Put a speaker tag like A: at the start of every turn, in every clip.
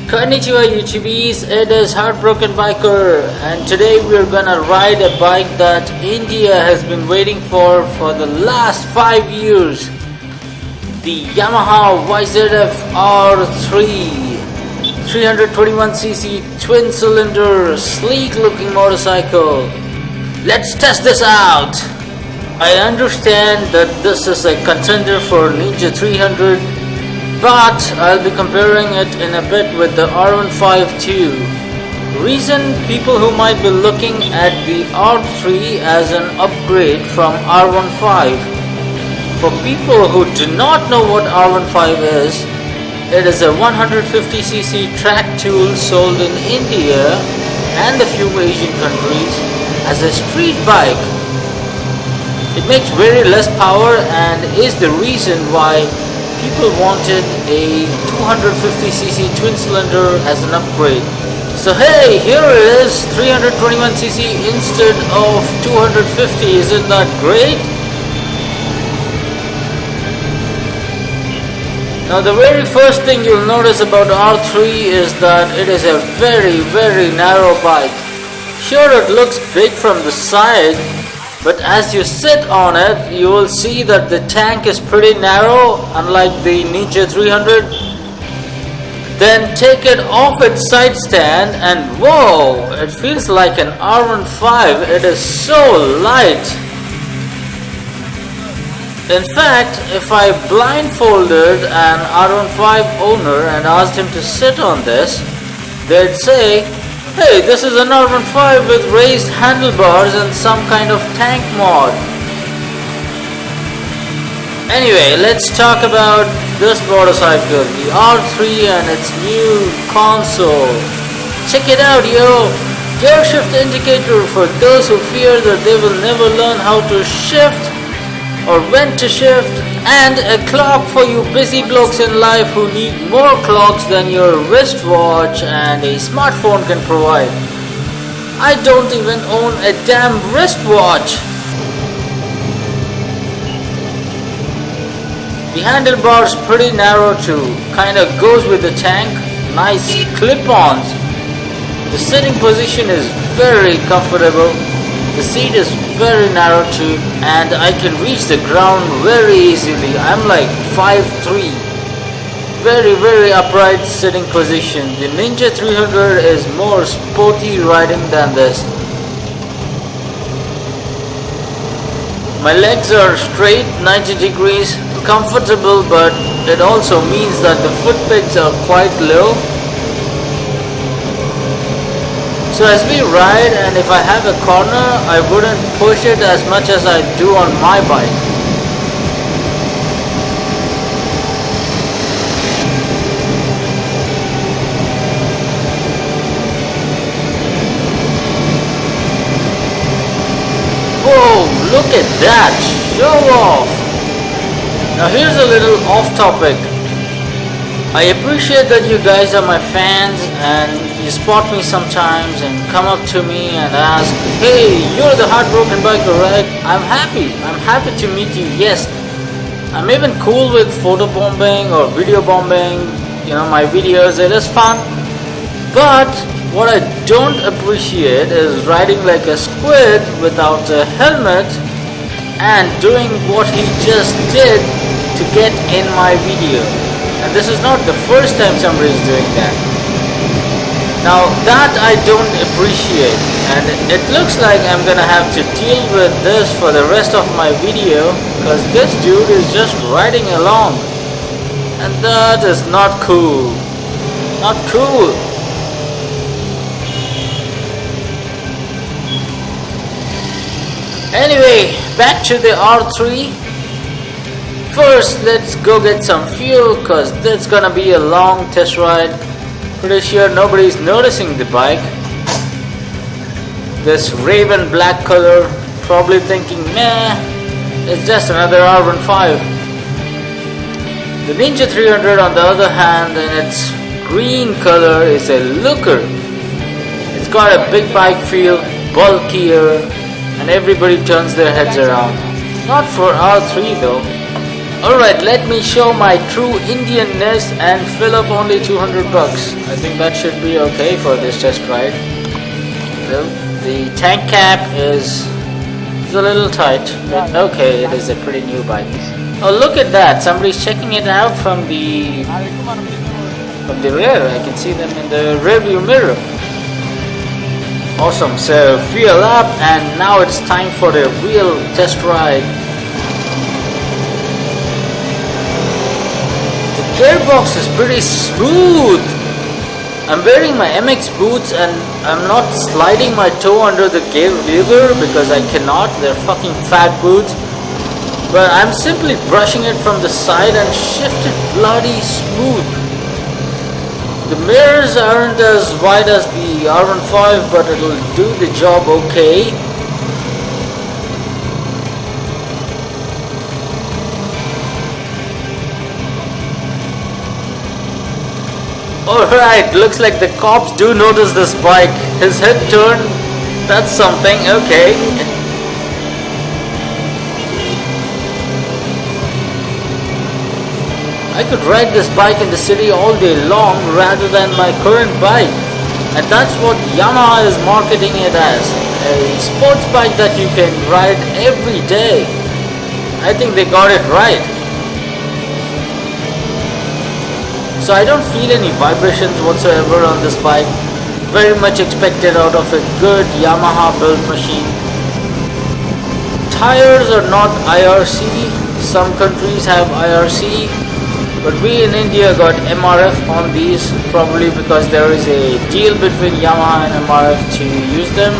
A: Konnichiwa YouTubies, it is HeartBrokenBiker, and today we are gonna ride a bike that India has been waiting for the last 5 years. The Yamaha YZF-R3 321cc twin cylinder sleek looking motorcycle. Let's test this out! I understand that this is a contender for Ninja300, but I'll be comparing it in a bit with the R15 too. Reason people who might be looking at the R3 as an upgrade from R15. For people who do not know what R15 is, it is a 150cc track tool sold in India and a few Asian countries as a street bike. It makes very less power and is the reason why people wanted a 250cc twin cylinder as an upgrade. So hey, here it is, 321cc instead of 250. Isn't that great? Now the very first thing you'll notice about R3 is that it is a very narrow bike. Sure, it looks big from the side, but as you sit on it, you will see that the tank is pretty narrow, unlike the Ninja300. Then take it off its side stand and whoa, it feels like an R15. It is so light. In fact, if I blindfolded an R15 owner and asked him to sit on this, they'd say, "Hey, this is an R15 with raised handlebars and some kind of tank mod." Anyway, let's talk about this motorcycle, the R3 and its new console. Check it out, yo! Gear shift indicator for those who fear that they will never learn how to shift or when to shift, and a clock for you busy blokes in life who need more clocks than your wristwatch and a smartphone can provide. I don't even own a damn wristwatch. The handlebar's pretty narrow too, kinda goes with the tank, nice clip-ons. The sitting position is very comfortable. The seat is very narrow too, and I can reach the ground very easily. I'm like 5'3". Very upright sitting position. The Ninja300 is more sporty riding than this. My legs are straight 90 degrees, comfortable, but it also means that the foot pegs are quite low. So as we ride, and if I have a corner, I wouldn't push it as much as I do on my bike. Whoa, look at that, show off! Now here's a little off topic. I appreciate that you guys are my fans and you spot me sometimes and come up to me and ask, "Hey, you're the Heartbroken Biker, right?" I'm happy to meet you. Yes, I'm even cool with photo bombing or video bombing, my videos, it is fun. But what I don't appreciate is riding like a squid without a helmet and doing what he just did to get in my video. And this is not the first time somebody is doing that. Now that I don't appreciate, and it looks like I'm gonna have to deal with this for the rest of my video, because this dude is just riding along, and that is not cool. Not cool. Anyway, back to the R3. First, let's go get some fuel, cause that's gonna be a long test ride. Pretty sure nobody's noticing the bike. This raven black color, probably thinking, nah, it's just another R15. The Ninja300 on the other hand, in its green color, is a looker. It's got a big bike feel, bulkier, and everybody turns their heads around. Not for R3 though. Alright, let me show my true Indianness and fill up only 200 bucks. I think that should be okay for this test ride. The tank cap is a little tight, but okay, it is a pretty new bike. Oh, look at that, somebody's checking it out from the rear. I can see them in the rear view mirror. Awesome, so fuel up and now it's time for a real test ride. The gearbox is pretty smooth. I'm wearing my MX boots and I'm not sliding my toe under the gear lever because I cannot, they're fucking fat boots. But I'm simply brushing it from the side and shift it bloody smooth. The mirrors aren't as wide as the R15, but it'll do the job okay. Alright, looks like the cops do notice this bike. His head turned, that's something, okay. I could ride this bike in the city all day long rather than my current bike, and that's what Yamaha is marketing it as, a sports bike that you can ride every day. I think they got it right. So I don't feel any vibrations whatsoever on this bike. Very much expected out of a good Yamaha built machine. Tires are not IRC, some countries have IRC. But we in India got MRF on these, probably because there is a deal between Yamaha and MRF to use them.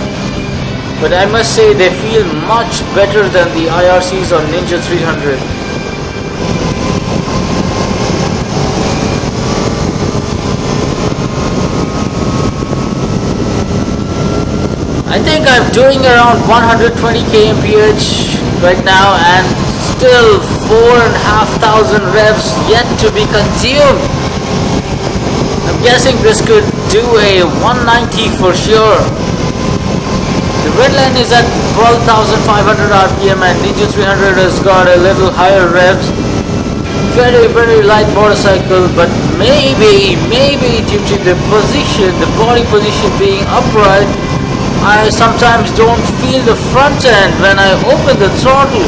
A: But I must say they feel much better than the IRCs on Ninja300. I think I'm doing around 120 kmph right now and still 4,500 revs yet to be consumed. I'm guessing this could do a 190 for sure. The red line is at 12,500 RPM and Ninja300 has got a little higher revs. Very light motorcycle, but maybe due to the position, the body position being upright, I sometimes don't feel the front end when I open the throttle.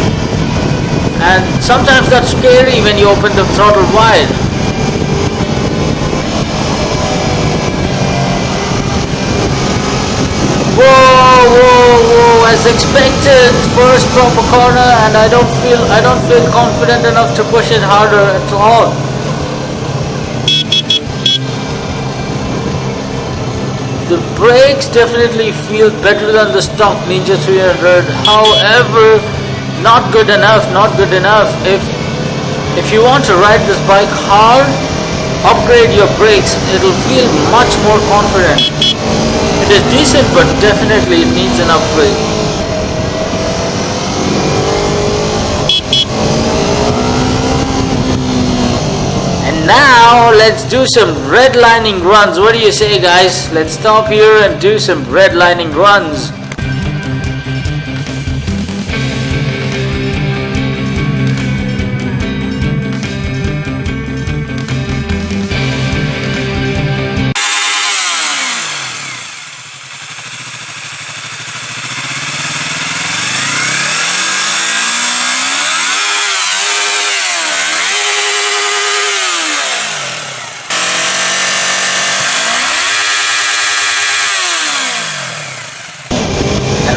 A: And sometimes that's scary when you open the throttle wide. Whoa, as expected, first proper corner, and I don't feel confident enough to push it harder at all. The brakes definitely feel better than the stock Ninja300, however, not good enough. If you want to ride this bike hard, upgrade your brakes, it'll feel much more confident. It is decent, but definitely it needs an upgrade. And now let's do some redlining runs. What do you say, guys? Let's stop here and do some redlining runs.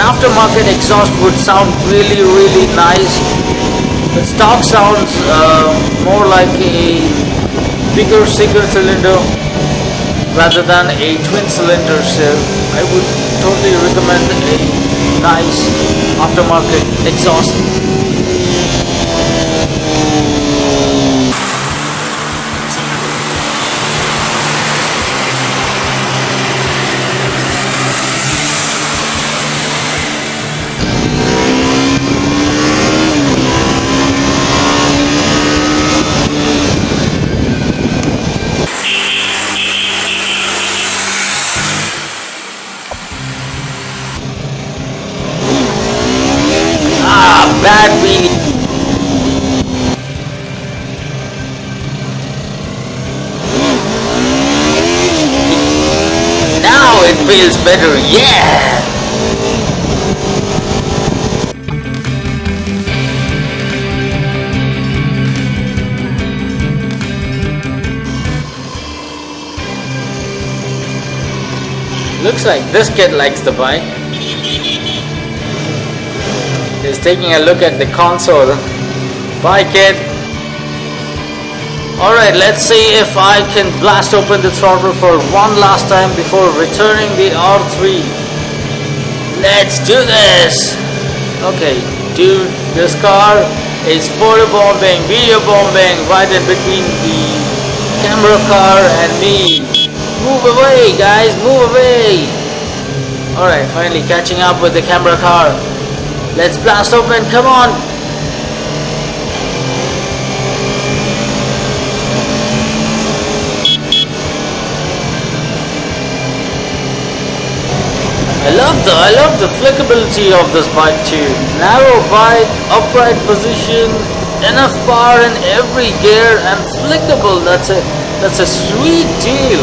A: Aftermarket exhaust would sound really nice. The stock sounds more like a bigger single cylinder rather than a twin cylinder, so I would totally recommend a nice aftermarket exhaust. Bad feels better, yeah! Looks like this kid likes the bike. He's taking a look at the console. Bye, kid. Alright, let's see if I can blast open the throttle for one last time before returning the R3. Let's do this! Okay, dude, this car is photo bombing, video bombing right in between the camera car and me. Move away, guys, move away! Alright, finally catching up with the camera car. Let's blast open, come on! I love the flexibility of this bike too. Narrow bike, upright position, enough power in every gear and flickable. That's a sweet deal.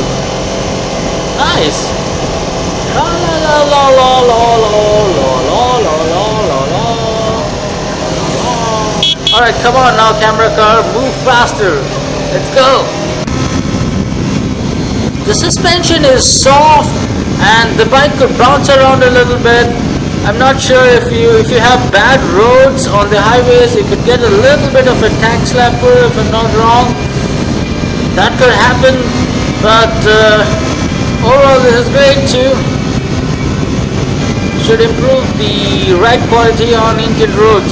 A: Nice. La la la la la la la la la la la. Alright, come on now, camera car, move faster. Let's go. The suspension is soft and the bike could bounce around a little bit. I'm not sure if you have bad roads on the highways, you could get a little bit of a tank slapper if I'm not wrong. That could happen, but overall this is great too. Should improve the ride quality on Indian roads.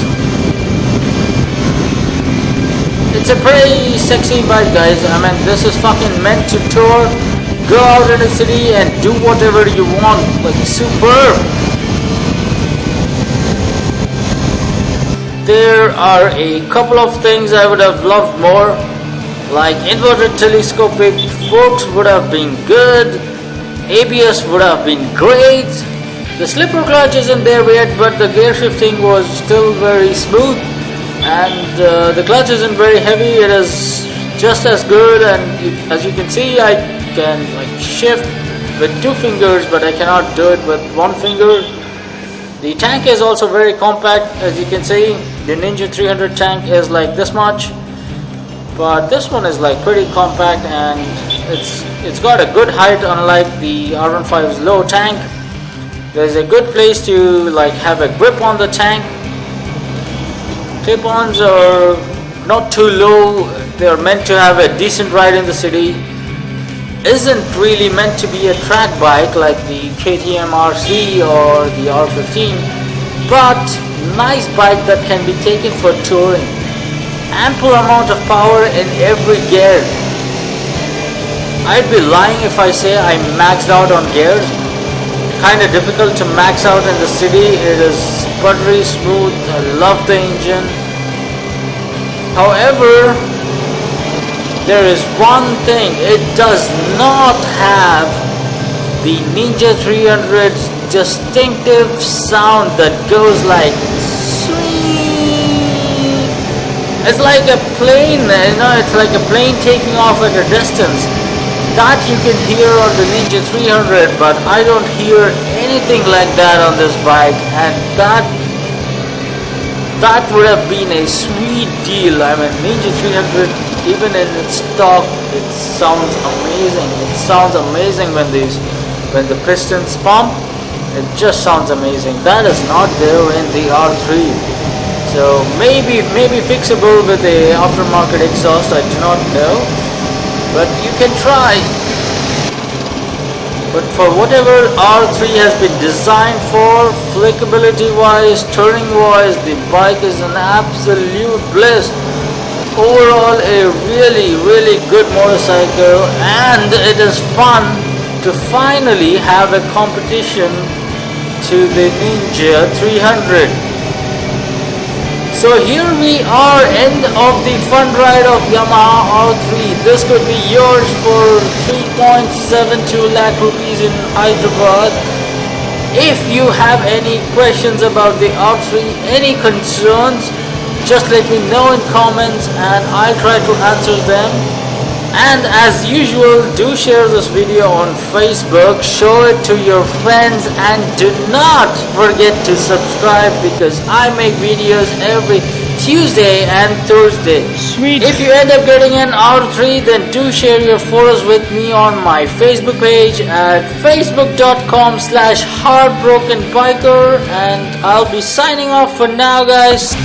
A: It's a pretty sexy bike, guys. I mean, this is fucking meant to tour. Go out in the city and do whatever you want. Like, superb. There are a couple of things I would have loved more. Like inverted telescopic forks would have been good. ABS would have been great. The slipper clutch isn't there yet, but the gear shifting was still very smooth. And the clutch isn't very heavy. It is just as good. And as you can see, I can like shift with 2 fingers, but I cannot do it with 1 finger. The tank is also very compact. As you can see, the Ninja300 tank is like this much, but this one is like pretty compact, and it's got a good height, unlike the R15's low tank. There's a good place to like have a grip on the tank. Clip-ons are not too low. They are meant to have a decent ride in the city. Isn't really meant to be a track bike like the KTM R3 or the R15, but nice bike that can be taken for touring. Ample amount of power in every gear. I'd be lying if I say I maxed out on gears. Kinda difficult to max out in the city. It is buttery smooth. I love the engine. However, there is one thing, it does not have the Ninja300's distinctive sound that goes like sweet. It's like a plane, it's like a plane taking off at a distance. That you can hear on the Ninja300, but I don't hear anything like that on this bike, and that would have been a sweet deal. I mean, Ninja300, even in its stock, it sounds amazing. It sounds amazing when the pistons pump. It just sounds amazing. That is not there in the R3. So maybe fixable with a aftermarket exhaust. I do not know, but you can try. But for whatever R3 has been designed for, flickability wise, turning wise, the bike is an absolute bliss. Overall, a really good motorcycle, and it is fun to finally have a competition to the Ninja300. So here we are, end of the fun ride of Yamaha R3. This could be yours for 3.72 lakh rupees in Hyderabad. If you have any questions about the R3, any concerns, just let me know in comments and I'll try to answer them. And as usual, do share this video on Facebook, show it to your friends, and do not forget to subscribe because I make videos every Tuesday and Thursday.
B: Sweet.
A: If you end up getting an R3, then do share your photos with me on my Facebook page at facebook.com/heartbrokenbiker, and I'll be signing off for now, guys.